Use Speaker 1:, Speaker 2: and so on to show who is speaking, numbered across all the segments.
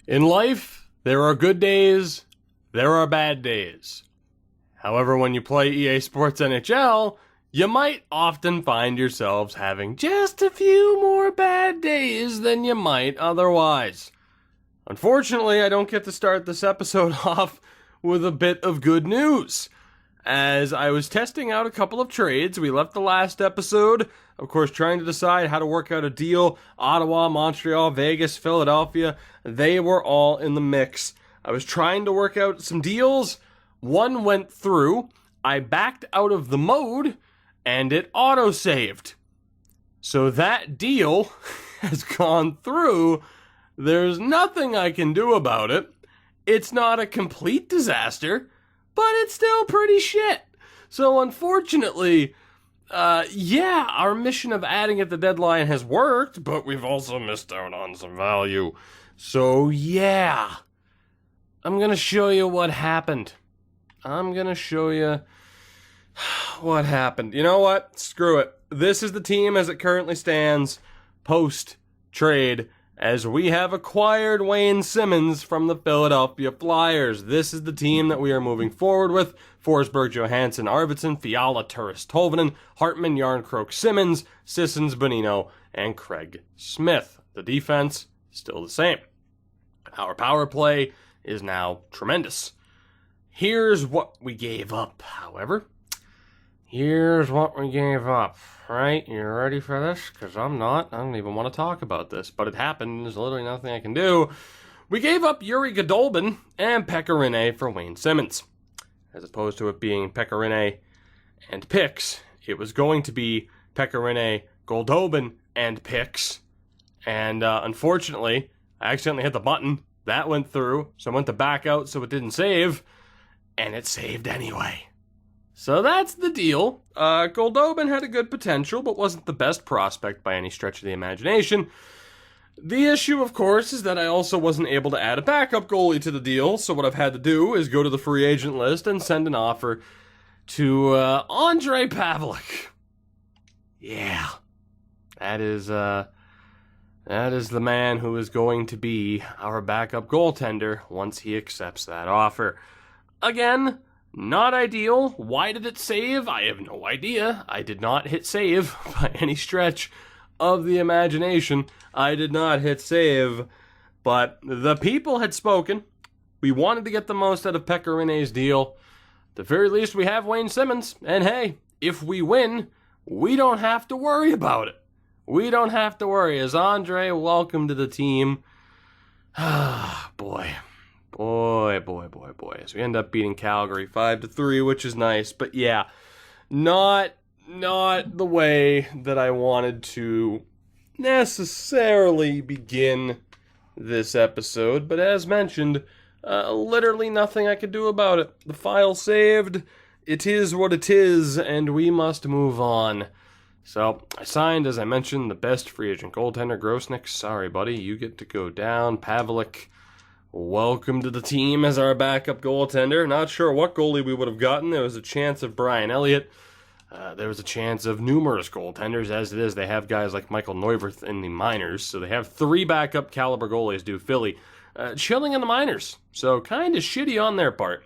Speaker 1: In life, there are good days, there are bad days. However, when you play EA Sports NHL, you might often find yourselves having just a few more bad days than you might otherwise. Unfortunately, I don't get to start this episode off with a bit of good news. As I was testing out a couple of trades, we left the last episode, of course, trying to decide how to work out a deal. Ottawa, Montreal, Vegas, Philadelphia, they were all in the mix. I was trying to work out some deals. One went through. I backed out of the mode, and it auto-saved. So that deal has gone through. There's nothing I can do about it. It's not a complete disaster, but it's still pretty shit. So unfortunately, our mission of adding at the deadline has worked, but we've also missed out on some value. So yeah, I'm going to show you what happened. I'm going to show you what happened. You know what? Screw it. This is the team as it currently stands post-trade, as we have acquired Wayne Simmonds from the Philadelphia Flyers. This is the team that we are moving forward with. Forsberg, Johansson, Arvidsson, Fiala, Turris, Tolvanen, Hartman, Yarncroke, Simmons, Sissons, Bonino, and Craig Smith. The defense, still the same. Our power play is now tremendous. Here's what we gave up, however. Here's what we gave up. Right? You ready for this? Because I'm not. I don't even want to talk about this. But it happened. There's literally nothing I can do. We gave up Yuri Godolbin and Pekka Rinne for Wayne Simmonds. As opposed to it being Pekka Rinne and picks, it was going to be Pekka Rinne, Goldobin, and picks. And unfortunately, I accidentally hit the button. That went through. So I went to back out so it didn't save. And it saved anyway. So that's the deal. Goldobin had a good potential, but wasn't the best prospect by any stretch of the imagination. The issue, of course, is that I also wasn't able to add a backup goalie to the deal, so what I've had to do is go to the free agent list and send an offer to Andre Pavlik. Yeah, that is the man who is going to be our backup goaltender once he accepts that offer. Again, not ideal. Why did it save? I have no idea. I did not hit save by any stretch of the imagination. I did not hit save, but the people had spoken. We wanted to get the most out of Pekka Rinne's deal. At the very least, we have Wayne Simmonds, and hey, if we win, we don't have to worry about it. We don't have to worry. As Andre, welcome to the team. Ah, boy. Boy. As we end up beating Calgary 5-3, which is nice. But yeah, not the way that I wanted to necessarily begin this episode. But as mentioned, literally nothing I could do about it. The file saved. It is what it is, and we must move on. So, I signed, as I mentioned, the best free agent goaltender, Grosnick. Sorry, buddy, you get to go down. Pavlik, welcome to the team as our backup goaltender. Not sure what goalie we would have gotten. There was a chance of Brian Elliott. There was a chance of numerous goaltenders. As it is, they have guys like Michael Neuwirth in the minors. So they have 3 backup caliber goalies due Philly. Chilling in the minors. So kind of shitty on their part.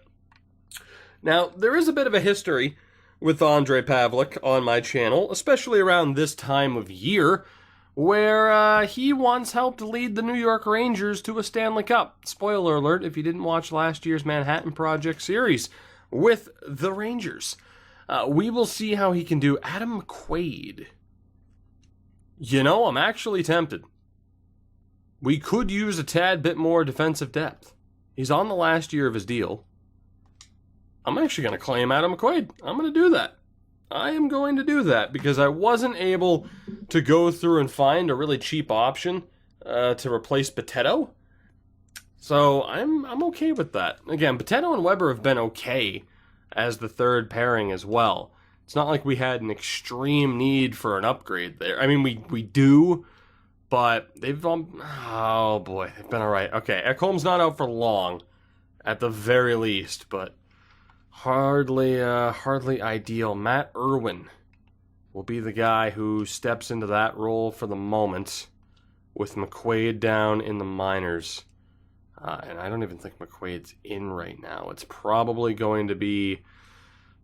Speaker 1: Now, there is a bit of a history with Andre Pavlik on my channel, especially around this time of year, where he once helped lead the New York Rangers to a Stanley Cup. Spoiler alert if you didn't watch last year's Manhattan Project series with the Rangers. We will see how he can do. Adam McQuaid. You know, I'm actually tempted. We could use a tad bit more defensive depth. He's on the last year of his deal. I'm actually going to claim Adam McQuaid. I'm going to do that. I am going to do that because I wasn't able to go through and find a really cheap option to replace Potato. So I'm okay with that. Again, Potato and Weber have been okay as the third pairing as well. It's not like we had an extreme need for an upgrade there. I mean, we do, but they've they've been all right. Okay, Ekholm's not out for long, at the very least, but hardly ideal. Matt Irwin will be the guy who steps into that role for the moment, with McQuaid down in the minors. And I don't even think McQuaid's in right now. It's probably going to be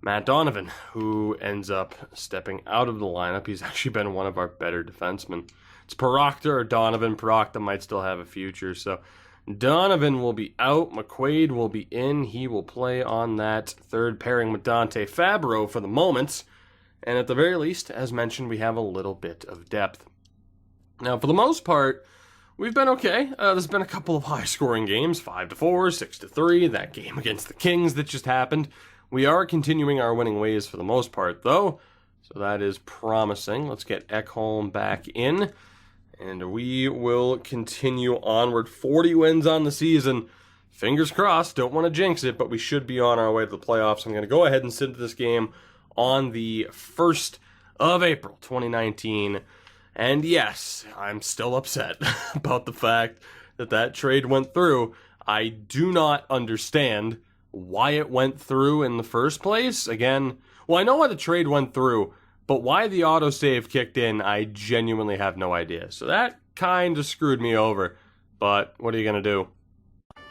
Speaker 1: Matt Donovan, who ends up stepping out of the lineup. He's actually been one of our better defensemen. It's Parokta or Donovan. Parokta might still have a future, so Donovan will be out. McQuaid will be in. He will play on that third pairing with Dante Fabro for the moment. And at the very least, as mentioned, we have a little bit of depth. Now, for the most part, we've been okay. There's been a couple of high-scoring games, 5-4, 6-3, that game against the Kings that just happened. We are continuing our winning ways for the most part, though, so that is promising. Let's get Ekholm back in, and we will continue onward. 40 wins on the season. Fingers crossed, don't want to jinx it, but we should be on our way to the playoffs. I'm going to go ahead and sit this game on the 1st of April, 2019. And yes, I'm still upset about the fact that that trade went through. I do not understand why it went through in the first place. Again, well, I know why the trade went through, but why the autosave kicked in, I genuinely have no idea. So that kind of screwed me over. But what are you going to do?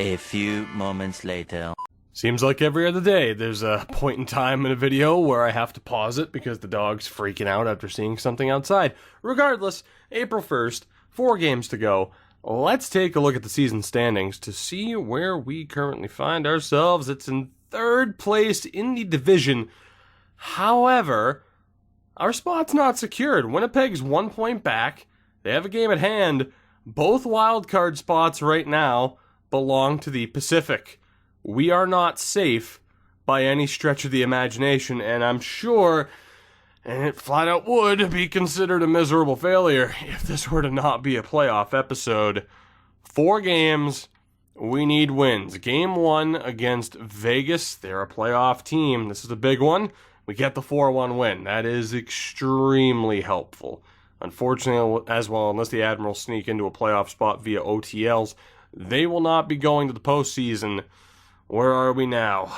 Speaker 2: A few moments later.
Speaker 1: Seems like every other day there's a point in time in a video where I have to pause it because the dog's freaking out after seeing something outside. Regardless, April 1st, 4 games to go. Let's take a look at the season standings to see where we currently find ourselves. It's in 3rd place in the division. However, our spot's not secured. Winnipeg's 1 point back. They have a game at hand. Both wildcard spots right now belong to the Pacific. We are not safe by any stretch of the imagination, and I'm sure, and it flat out would be considered a miserable failure if this were to not be a playoff episode. 4 games, we need wins. Game 1 against Vegas, they're a playoff team. This is a big one. We get the 4-1 win. That is extremely helpful. Unfortunately, as well, unless the Admirals sneak into a playoff spot via OTLs, they will not be going to the postseason. Where are we now?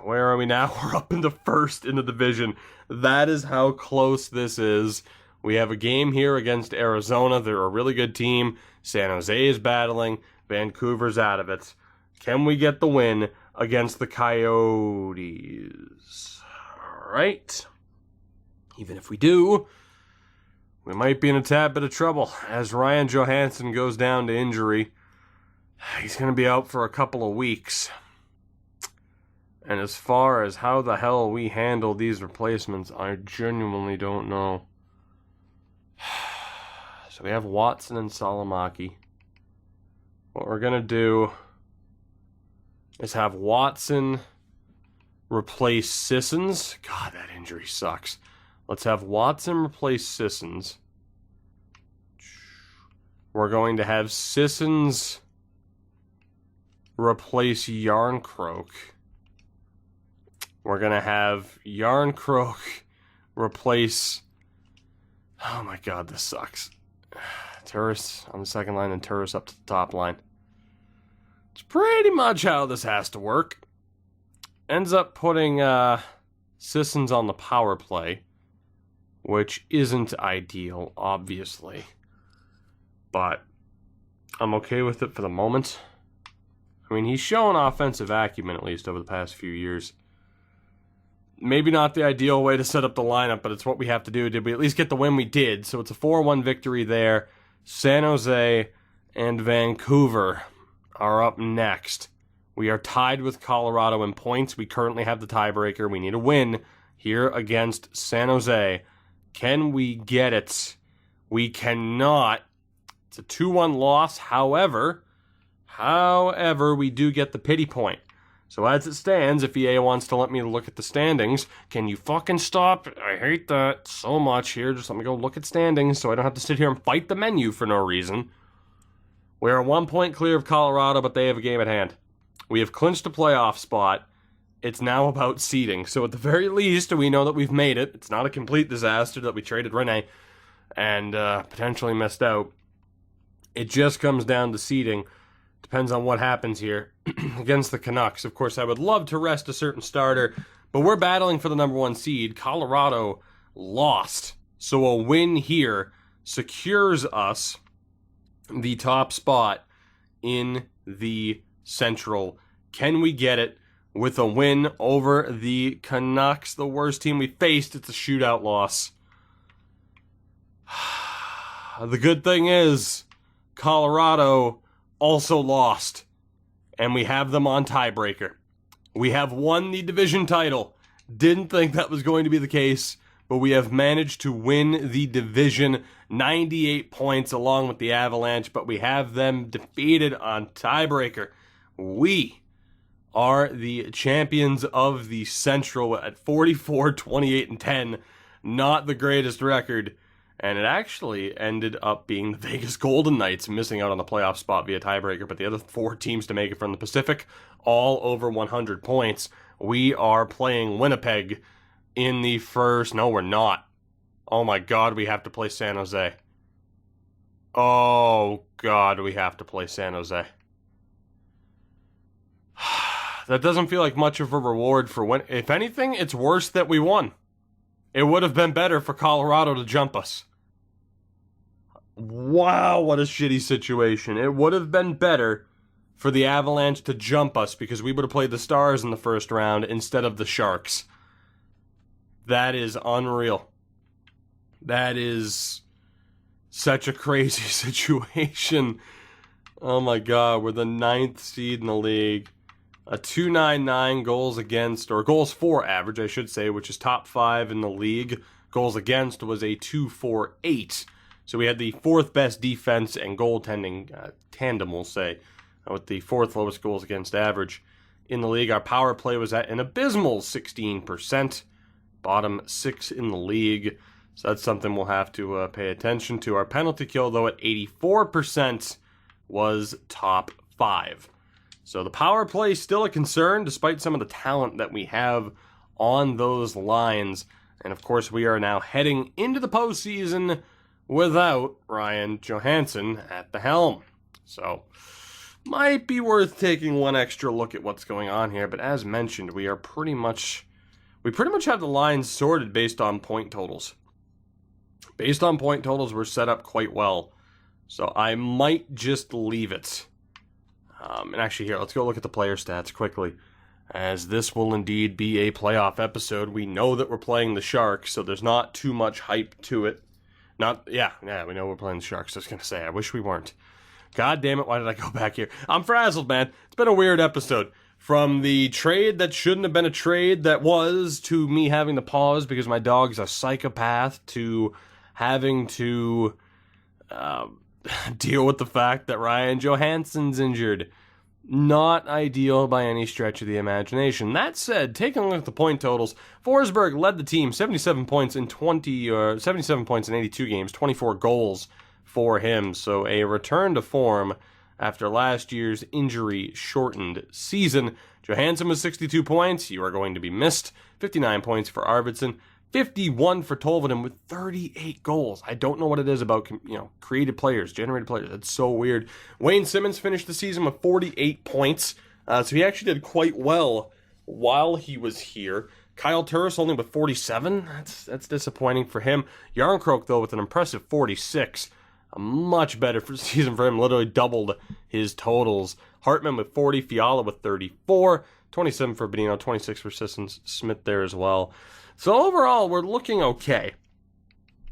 Speaker 1: We're up into 1st in the division. That is how close this is. We have a game here against Arizona. They're a really good team. San Jose is battling. Vancouver's out of it. Can we get the win against the Coyotes? All right. Even if we do, we might be in a tad bit of trouble as Ryan Johansson goes down to injury. He's going to be out for a couple of weeks. And as far as how the hell we handle these replacements, I genuinely don't know. So we have Watson and Salomaki. What we're going to do is have Watson replace Sissons. God, that injury sucks. Let's have Watson replace Sissons. We're going to have Sissons replace Yarncroke. We're going to have Yarncroke replace... Oh my god, this sucks. Turris on the second line and Turris up to the top line. It's pretty much how this has to work. Ends up putting Sissons on the power play, which isn't ideal, obviously. But I'm okay with it for the moment. I mean, he's shown offensive acumen, at least, over the past few years. Maybe not the ideal way to set up the lineup, but it's what we have to do. Did we at least get the win? We did. So it's a 4-1 victory there. San Jose and Vancouver are up next. We are tied with Colorado in points. We currently have the tiebreaker. We need a win here against San Jose. Can we get it? We cannot. It's a 2-1 loss. However, we do get the pity point. So as it stands, if EA wants to let me look at the standings, can you fucking stop? I hate that so much here. Just let me go look at standings so I don't have to sit here and fight the menu for no reason. We are 1 point clear of Colorado, but they have a game at hand. We have clinched a playoff spot. It's now about seeding. So at the very least, we know that we've made it. It's not a complete disaster that we traded Rene and potentially missed out. It just comes down to seeding. Depends on what happens here against the Canucks. Of course, I would love to rest a certain starter, but we're battling for the number 1 seed. Colorado lost, so a win here secures us the top spot in the Central. Can we get it with a win over the Canucks, the worst team we faced? It's a shootout loss. The good thing is, Colorado also lost, and we have them on tiebreaker. We have won the division title. Didn't think that was going to be the case, but we have managed to win the division, 98 points along with the Avalanche, but we have them defeated on tiebreaker. We are the champions of the Central at 44, 28, and 10. Not the greatest record. And it actually ended up being the Vegas Golden Knights missing out on the playoff spot via tiebreaker, but the other 4 teams to make it from the Pacific, all over 100 points. We are playing Winnipeg in the first... No, we're not. Oh my God, we have to play San Jose. Oh God, we have to play San Jose. That doesn't feel like much of a reward for win. If anything, it's worse that we won. It would have been better for Colorado to jump us. Wow, what a shitty situation. It would have been better for the Avalanche to jump us because we would have played the Stars in the first round instead of the Sharks. That is unreal. That is such a crazy situation. Oh my God, we're the 9th seed in the league. A 2.99 goals against, or goals for average, I should say, which is top 5 in the league. Goals against was a 2.48. So we had the 4th best defense and goaltending tandem, we'll say, with the 4th lowest goals against average in the league. Our power play was at an abysmal 16%, bottom 6 in the league. So that's something we'll have to pay attention to. Our penalty kill, though, at 84% was top 5. So the power play is still a concern, despite some of the talent that we have on those lines. And of course, we are now heading into the postseason without Ryan Johansson at the helm. So, might be worth taking one extra look at what's going on here. But as mentioned, we pretty much have the lines sorted based on point totals. Based on point totals, we're set up quite well. So I might just leave it. And actually here, let's go look at the player stats quickly, as this will indeed be a playoff episode. We know that we're playing the Sharks, so there's not too much hype to it. Yeah, we know we're playing the Sharks. I was going to say, I wish we weren't. God damn it, why did I go back here? I'm frazzled, man. It's been a weird episode. From the trade that shouldn't have been a trade that was, to me having to pause because my dog's a psychopath, to having to deal with the fact that Ryan Johansson's injured. Not ideal by any stretch of the imagination. That said, taking a look at the point totals, Forsberg led the team, 77 points in 82 games, 24 goals for him. So a return to form after last year's injury-shortened season. Johansson was 62 points. You are going to be missed. 59 points for Arvidsson. 51 for Tolvanen with 38 goals. I don't know what it is about, creative players, generated players. That's so weird. Wayne Simmons finished the season with 48 points. So he actually did quite well while he was here. Kyle Turris only with 47. That's disappointing for him. Yarncroke, though, with an impressive 46. A much better season for him. Literally doubled his totals. Hartman with 40. Fiala with 34. 27 for Bonino. 26 for Sissons. Smith there as well. So overall, we're looking okay.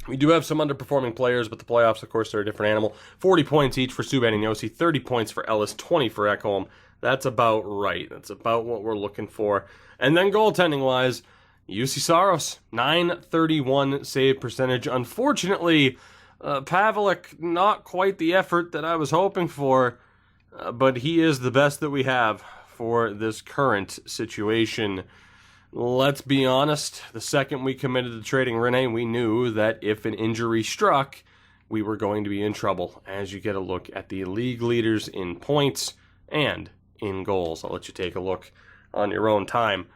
Speaker 1: We do have some underperforming players, but the playoffs, of course, are a different animal. 40 points each for Subban and Yossi, 30 points for Ellis, 20 for Ekholm. That's about right. That's about what we're looking for. And then goaltending-wise, Jussi Saros, .931 save percentage. Unfortunately, Pavelec, not quite the effort that I was hoping for, but he is the best that we have for this current situation. Let's be honest, the second we committed to trading Rene, we knew that if an injury struck, we were going to be in trouble, as you get a look at the league leaders in points and in goals. I'll let you take a look on your own time,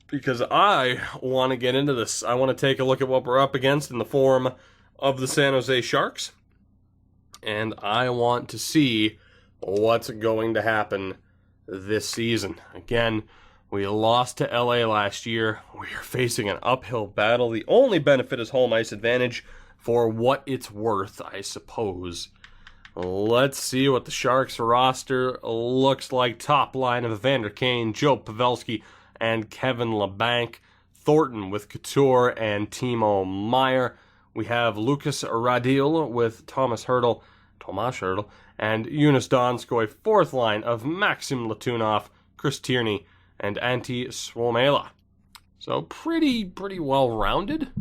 Speaker 1: because I want to get into this. I want to take a look at what we're up against in the form of the San Jose Sharks, and I want to see what's going to happen this season. Again, we lost to LA last year. We are facing an uphill battle. The only benefit is home ice advantage, for what it's worth, I suppose. Let's see what the Sharks roster looks like. Top line of Evander Kane, Joe Pavelski, and Kevin Labanc. Thornton with Couture and Timo Meier. We have Lucas Radil with Tomas Hertl, and Jonas Donskoi. Fourth line of Maxim Latunov, Chris Tierney, and Antti Suomela. So pretty well-rounded.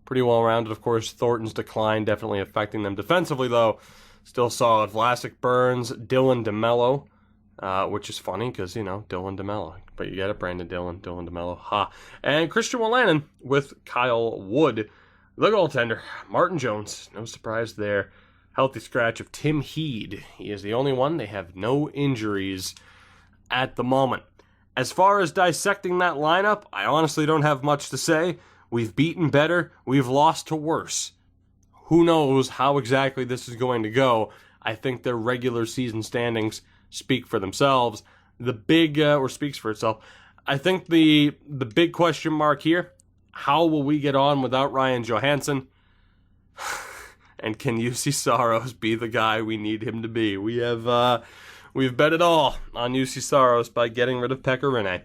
Speaker 1: Pretty well-rounded, of course. Thornton's decline definitely affecting them defensively, though. Still solid. Vlasic, Burns, Dylan DeMello, which is funny because, Dylan DeMello. But you get it, Brandon Dylan DeMello. Ha. And Christian Wolanin with Kyle Wood. The goaltender, Martin Jones. No surprise there. Healthy scratch of Tim Heed. He is the only one. They have no injuries at the moment. As far as dissecting that lineup, I honestly don't have much to say. We've beaten better. We've lost to worse. Who knows how exactly this is going to go? I think their regular season standings speak for themselves. Speaks for itself. I think the big question mark here, how will we get on without Ryan Johansson? And can UC Saros be the guy we need him to be? We've bet it all on UC Saros by getting rid of Pekka Rinne.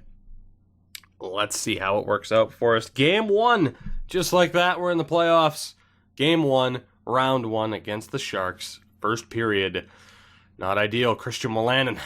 Speaker 1: Let's see how it works out for us. Game 1, just like that, we're in the playoffs. Game 1, round 1 against the Sharks. First period, not ideal. Christian Wolanin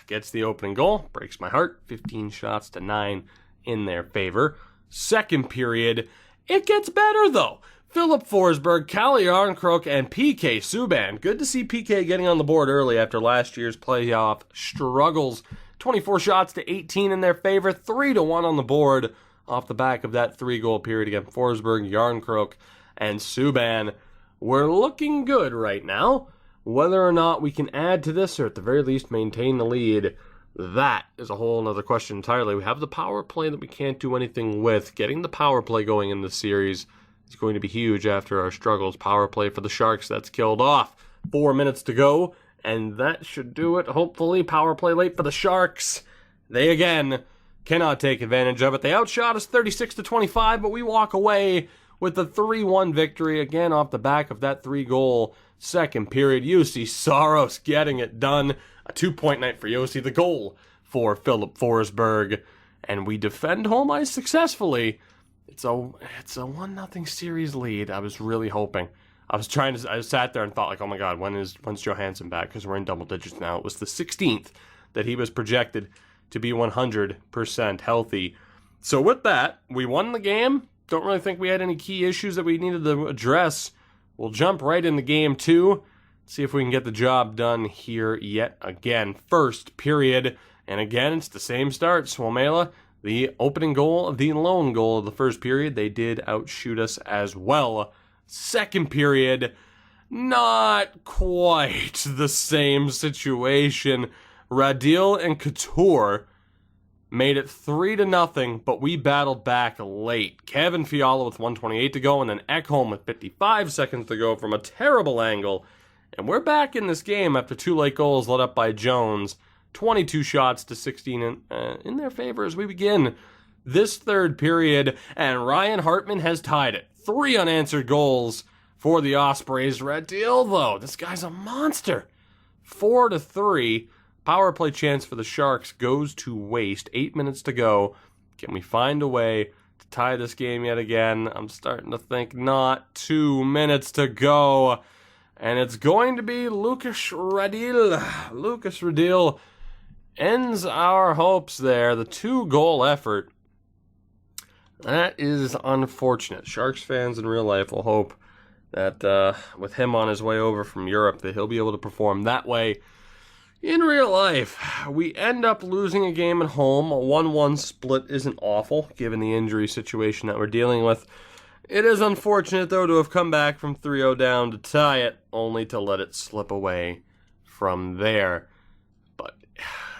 Speaker 1: gets the opening goal. Breaks my heart. 15 shots to 9 in their favor. Second period, it gets better though. Philip Forsberg, Calle Jarnkrok, and PK Subban. Good to see PK getting on the board early after last year's playoff struggles. 24 shots to 18 in their favor. 3-1 on the board off the back of that 3-goal period against Forsberg, Jarnkrok, and Subban. We're looking good right now. Whether or not we can add to this or at the very least maintain the lead, that is a whole other question entirely. We have the power play that we can't do anything with. Getting the power play going in this series is going to be huge after our struggles. Power play for the Sharks, that's killed off. 4 minutes to go, and that should do it. Hopefully, power play late for the Sharks. They, again, cannot take advantage of it. They outshot us 36-25, but we walk away with a 3-1 victory, again off the back of that 3-goal second period. UC Saros getting it done. A 2-point night for Yossi. The goal for Philip Forsberg. And we defend home ice successfully. It's a 1-0 series lead. I was really hoping. I sat there and thought, like, oh my god, when's Johansson back? Because we're in double digits now. It was the 16th that he was projected to be 100% healthy. So with that, we won the game. Don't really think we had any key issues that we needed to address. We'll jump right into game 2. See if we can get the job done here yet again. First period, and again, it's the same start. Suomela, the opening goal, the lone goal of the first period. They did outshoot us as well. Second period, not quite the same situation. Radil and Couture made it 3-0, but we battled back late. Kevin Fiala with 1:28 to go, and then Ekholm with 55 seconds to go from a terrible angle. And we're back in this game after 2 late goals let up by Jones. 22 shots to 16 in their favor as we begin this third period. And Ryan Hartman has tied it. 3 unanswered goals for the Ospreys. Radil, though, this guy's a monster. 4-3. Power play chance for the Sharks goes to waste. 8 minutes to go. Can we find a way to tie this game yet again? I'm starting to think not. 2 minutes to go. And it's going to be Lucas Radil. Lucas Radil ends our hopes there. The 2-goal effort. That is unfortunate. Sharks fans in real life will hope that with him on his way over from Europe that he'll be able to perform that way in real life. We end up losing a game at home. A 1-1 split isn't awful given the injury situation that we're dealing with. It is unfortunate, though, to have come back from 3-0 down to tie it, only to let it slip away from there. But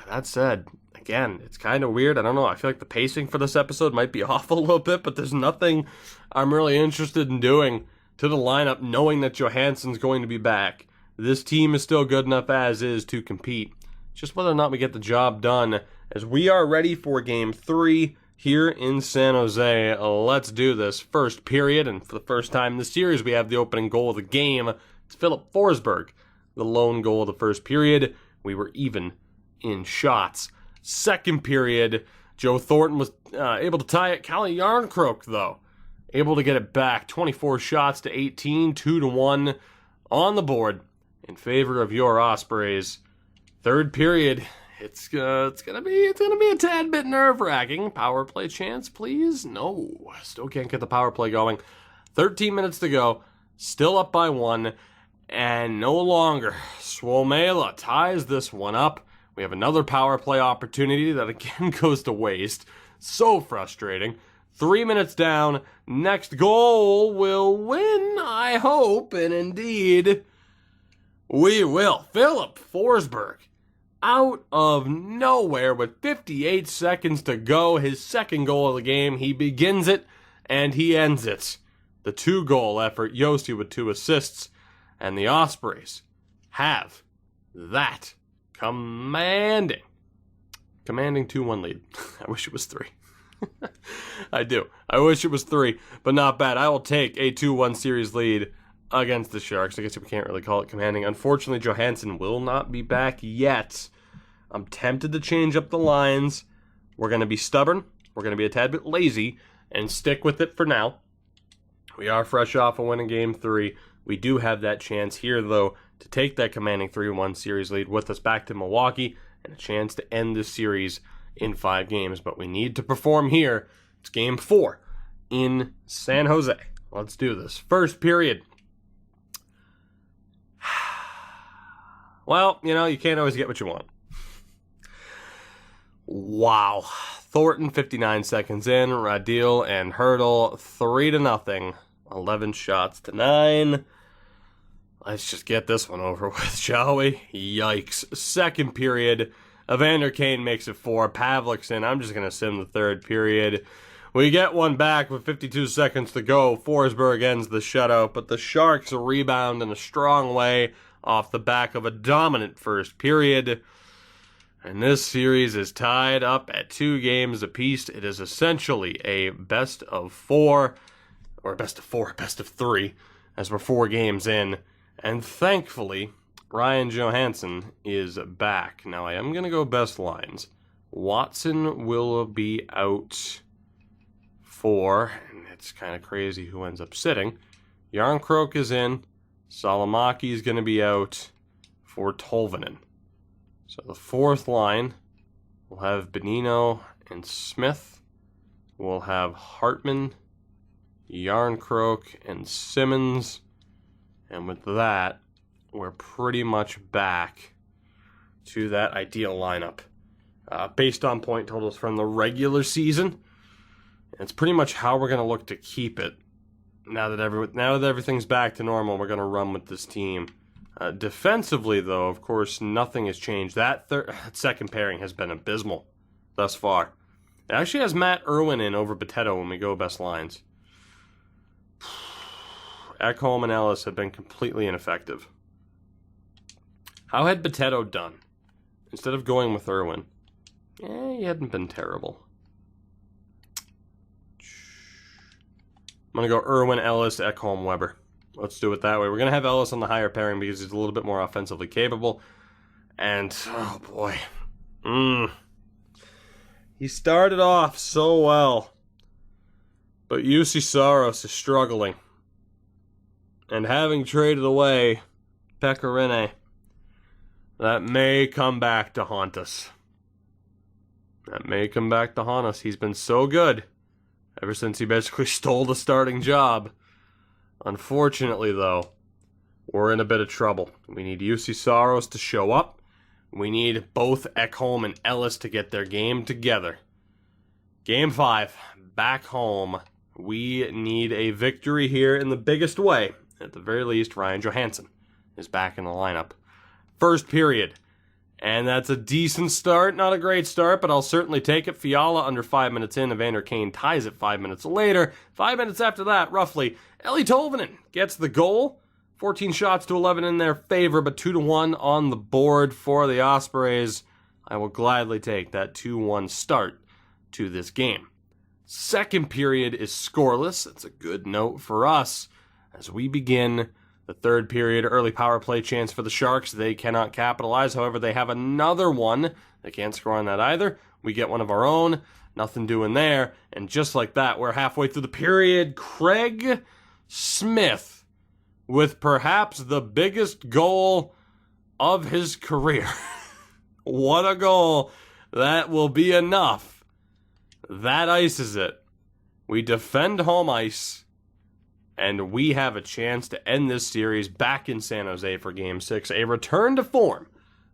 Speaker 1: that said, again, it's kind of weird. I don't know. I feel like the pacing for this episode might be off a little bit, but there's nothing I'm really interested in doing to the lineup, knowing that Johansson's going to be back. This team is still good enough as is to compete. Just whether or not we get the job done, as we are ready for Game 3 here in San Jose. Let's do this. First period, and for the first time in the series, we have the opening goal of the game. It's Philip Forsberg the lone goal of the first period. We were even in shots. Second period, Joe Thornton was able to tie it. Calle Yarncroke, though, able to get it back. 24 shots to 18, 2-1 on the board in favor of your Ospreys. Third period, it's gonna be a tad bit nerve-wracking. Power play chance, please. No, still can't get the power play going. 13 minutes to go, still up by 1, and no longer. Suomela ties this one up. We have another power play opportunity that again goes to waste. So frustrating. 3 minutes down. Next goal will win, I hope, and indeed we will. Philip Forsberg, out of nowhere with 58 seconds to go, his second goal of the game. He begins it and he ends it. The 2-goal effort, Josi with 2 assists, and the Ospreys have that commanding 2-1 lead. I wish it was 3. I do. I wish it was 3, but not bad. I will take a 2-1 series lead against the Sharks. I guess we can't really call it commanding. Unfortunately, Johansson will not be back yet. I'm tempted to change up the lines. We're going to be stubborn. We're going to be a tad bit lazy and stick with it for now. We are fresh off a win in Game 3. We do have that chance here, though, to take that commanding 3-1 series lead with us back to Milwaukee and a chance to end this series in 5 games. But we need to perform here. It's Game 4 in San Jose. Let's do this. First period. Well, you can't always get what you want. Wow. Thornton, 59 seconds in. Radil and Hurdle, 3-0. 11 shots to 9. Let's just get this one over with, shall we? Yikes. Second period. Evander Kane makes it 4. Pavlikson, I'm just going to sim the third period. We get one back with 52 seconds to go. Forsberg ends the shutout, but the Sharks rebound in a strong way off the back of a dominant first period. And this series is tied up at 2 games apiece. It is essentially a best of 4, or best of 3, as we're 4 games in. And thankfully, Ryan Johansson is back. Now, I am going to go best lines. Watson will be out for, and it's kind of crazy who ends up sitting. Yarncroke is in. Salomaki is going to be out for Tolvanen. So the fourth line, we'll have Benino and Smith. We'll have Hartman, Yarncroke, and Simmons. And with that, we're pretty much back to that ideal lineup. Based on point totals from the regular season, it's pretty much how we're going to look to keep it. Now that everything's back to normal, we're going to run with this team. Defensively, though, of course, nothing has changed. That second pairing has been abysmal thus far. It actually has Matt Irwin in over Boteto when we go best lines. Ekholm and Ellis have been completely ineffective. How had Boteto done? Instead of going with Irwin, he hadn't been terrible. I'm going to go Irwin, Ellis, Ekholm, Weber. Let's do it that way. We're going to have Ellis on the higher pairing because he's a little bit more offensively capable. And, oh boy. He started off so well. But UC Saros is struggling. And having traded away Pecorine, that may come back to haunt us. He's been so good ever since he basically stole the starting job. Unfortunately, though, we're in a bit of trouble. We need UC Saros to show up. We need both Ekholm and Ellis to get their game together. Game 5, back home. We need a victory here in the biggest way. At the very least, Ryan Johansson is back in the lineup. First period. And that's a decent start. Not a great start, but I'll certainly take it. Fiala under 5 minutes in. Evander Kane ties it 5 minutes later. 5 minutes after that, roughly, Eli Tolvanen gets the goal. 14 shots to 11 in their favor, but 2-1 on the board for the Ospreys. I will gladly take that 2-1 start to this game. Second period is scoreless. It's a good note for us as we begin The third period early power play chance for the Sharks. They cannot capitalize. However, they have another one. They can't score on that either. We get one of our own. Nothing doing there. And just like that, we're halfway through the period. Craig Smith with perhaps the biggest goal of his career. What a goal. That will be enough. That ices it. We defend home ice, and we have a chance to end this series back in San Jose for Game 6. A return to form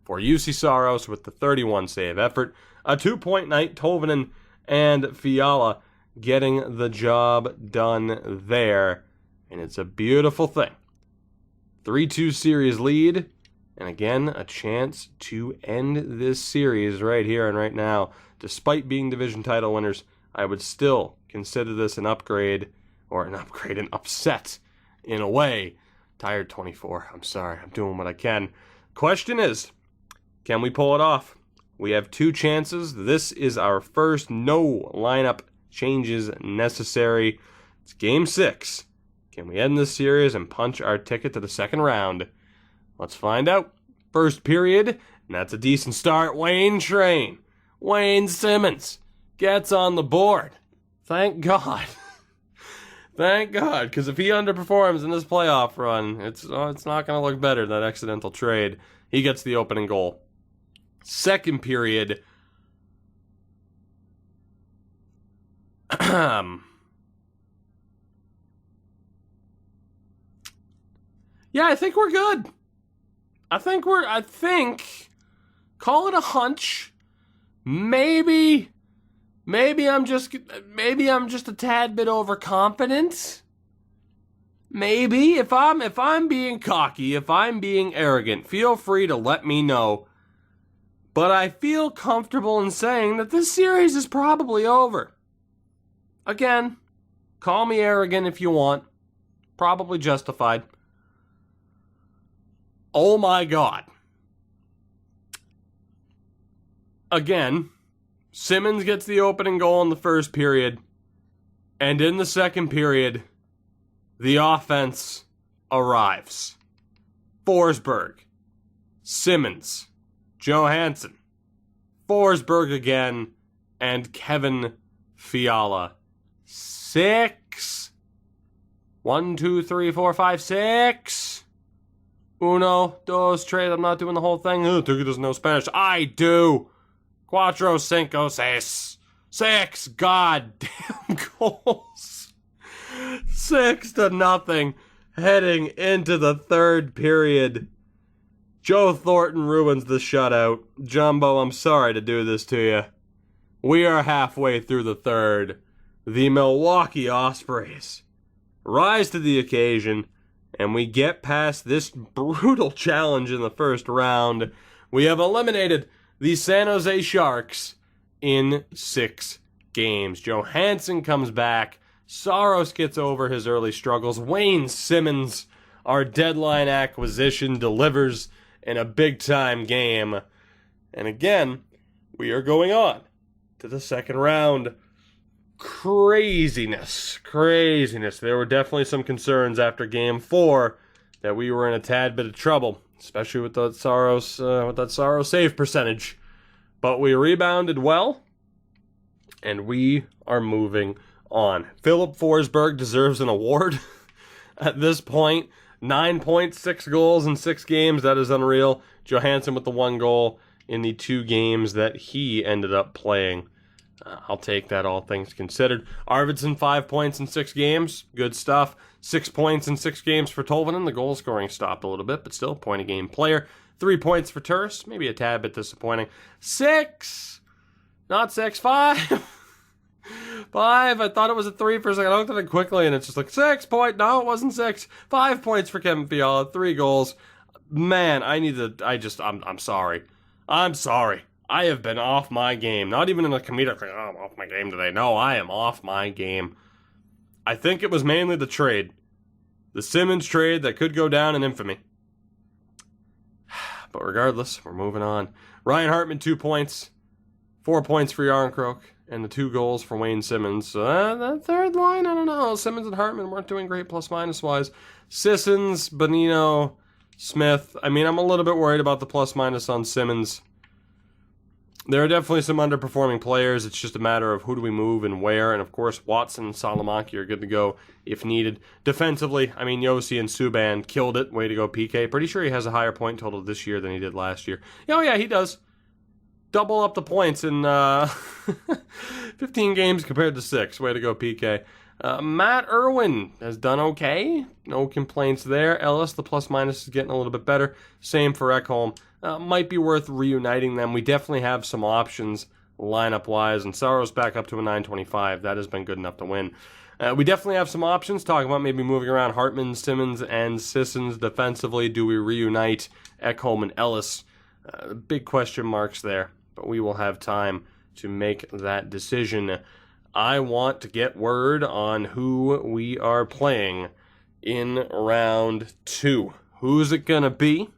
Speaker 1: for UC Saros with the 31-save effort. A 2-point night, Tolvanen and Fiala getting the job done there. And it's a beautiful thing. 3-2 series lead. And again, a chance to end this series right here and right now. Despite being division title winners, I would still consider this an upset in a way. Tired 24. I'm sorry. I'm doing what I can. Question is, can we pull it off? We have 2 chances. This is our first no lineup changes necessary. It's Game 6. Can we end this series and punch our ticket to the second round? Let's find out. First period, and that's a decent start. Wayne Simmons gets on the board. Thank God. Thank God, because if he underperforms in this playoff run, it's not going to look better, that accidental trade. He gets the opening goal. Second period. Yeah, I think we're good. I think call it a hunch. Maybe I'm just a tad bit overconfident. Maybe if I'm being cocky, if I'm being arrogant, feel free to let me know. But I feel comfortable in saying that this series is probably over. Again, call me arrogant if you want. Probably justified. Oh my God. Again, Simmons gets the opening goal in the first period. And in the second period, the offense arrives. Forsberg, Simmons, Johansson, Forsberg again, and Kevin Fiala. 6. 1, 2, 3, 4, 5, 6. Uno, dos, tres. I'm not doing the whole thing. Tuki doesn't know Spanish. I do. Cuatro, cinco, seis. 6 goddamn goals. 6-0 heading into the third period. Joe Thornton ruins the shutout. Jumbo, I'm sorry to do this to you. We are halfway through the third. The Milwaukee Ospreys rise to the occasion, and we get past this brutal challenge in the first round. We have eliminated the San Jose Sharks in 6 games. Johansson comes back. Saros gets over his early struggles. Wayne Simmons, our deadline acquisition, delivers in a big-time game. And again, we are going on to the second round. Craziness. There were definitely some concerns after Game 4 that we were in a tad bit of trouble, especially with that Saros save percentage. But we rebounded well, and we are moving on. Philip Forsberg deserves an award at this point. 9 points, 6 goals in 6 games. That is unreal. Johansson with the 1 goal in the 2 games that he ended up playing. I'll take that, all things considered. Arvidsson, 5 points in 6 games. Good stuff. 6 points in 6 games for Tolvanen. The goal scoring stopped a little bit, but still, point-a-game player. 3 points for Turris. Maybe a tad bit disappointing. 6. Not 6. 5. 5. I thought it was a 3 for a second. I looked at it quickly, and it's just like 6 point. No, it wasn't 6. 5 points for Kevin Fiala. 3 goals. Man, I'm sorry. I'm sorry. I have been off my game. Not even in a comedic, like, oh, I'm off my game today. No, I am off my game. I think it was mainly the trade. The Simmons trade that could go down in infamy. But regardless, we're moving on. Ryan Hartman, 2 points. 4 points for Yarncroke. and the 2 goals for Wayne Simmons. So that third line, I don't know. Simmons and Hartman weren't doing great plus-minus wise. Sissons, Bonino, Smith. I mean, I'm a little bit worried about the plus-minus on Simmons. There are definitely some underperforming players. It's just a matter of who do we move and where. And, of course, Watson and Salomaki are good to go if needed. Defensively, I mean, Yossi and Subban killed it. Way to go, PK. Pretty sure he has a higher point total this year than he did last year. Oh, yeah, he does. Double up the points in 15 games compared to 6. Way to go, PK. Matt Irwin has done okay. No complaints there. Ellis, the plus-minus is getting a little bit better. Same for Ekholm. Might be worth reuniting them. We definitely have some options lineup-wise, and Saros back up to a 925. That has been good enough to win. We definitely have some options. Talking about maybe moving around Hartman, Simmons, and Sissons defensively. Do we reunite Ekholm and Ellis? Big question marks there, but we will have time to make that decision. I want to get word on who we are playing in round 2. Who's it going to be?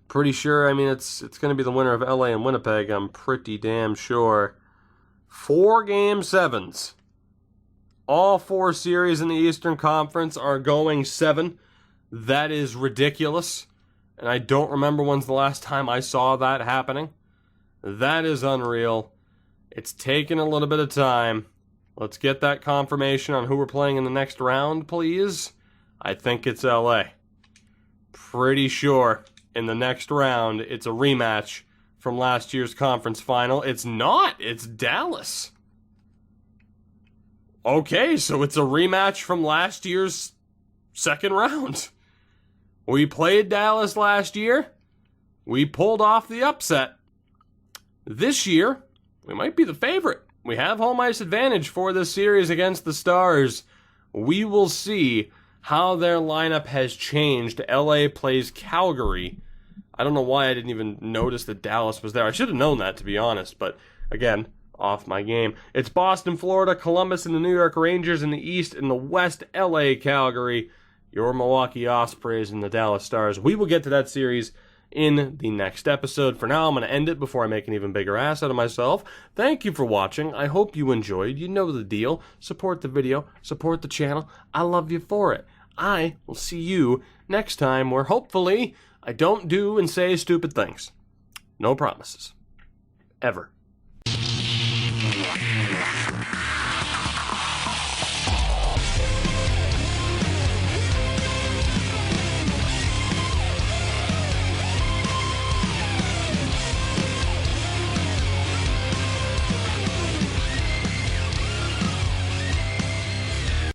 Speaker 1: Pretty sure, I mean, it's going to be the winner of LA and Winnipeg, I'm pretty damn sure. 4 Game 7s. All 4 series in the Eastern Conference are going 7. That is ridiculous. And I don't remember when's the last time I saw that happening. That is unreal. It's taken a little bit of time. Let's get that confirmation on who we're playing in the next round, please. I think it's LA. Pretty sure in the next round it's a rematch from last year's conference final. It's not. It's Dallas. Okay, so it's a rematch from last year's second round. We played Dallas last year. We pulled off the upset. This year, we might be the favorite. We have home ice advantage for this series against the Stars. We will see how their lineup has changed. LA plays Calgary. I don't know why I didn't even notice that Dallas was there. I should have known that, to be honest, but again, off my game. It's Boston, Florida, Columbus, and the New York Rangers in the East. In the West, LA, Calgary, your Milwaukee Ospreys, and the Dallas Stars. We will get to that series in the next episode. For now, I'm going to end it before I make an even bigger ass out of myself. Thank you for watching. I hope you enjoyed. You know the deal. Support the video. Support the channel. I love you for it. I will see you next time where hopefully I don't do and say stupid things. No promises. Ever.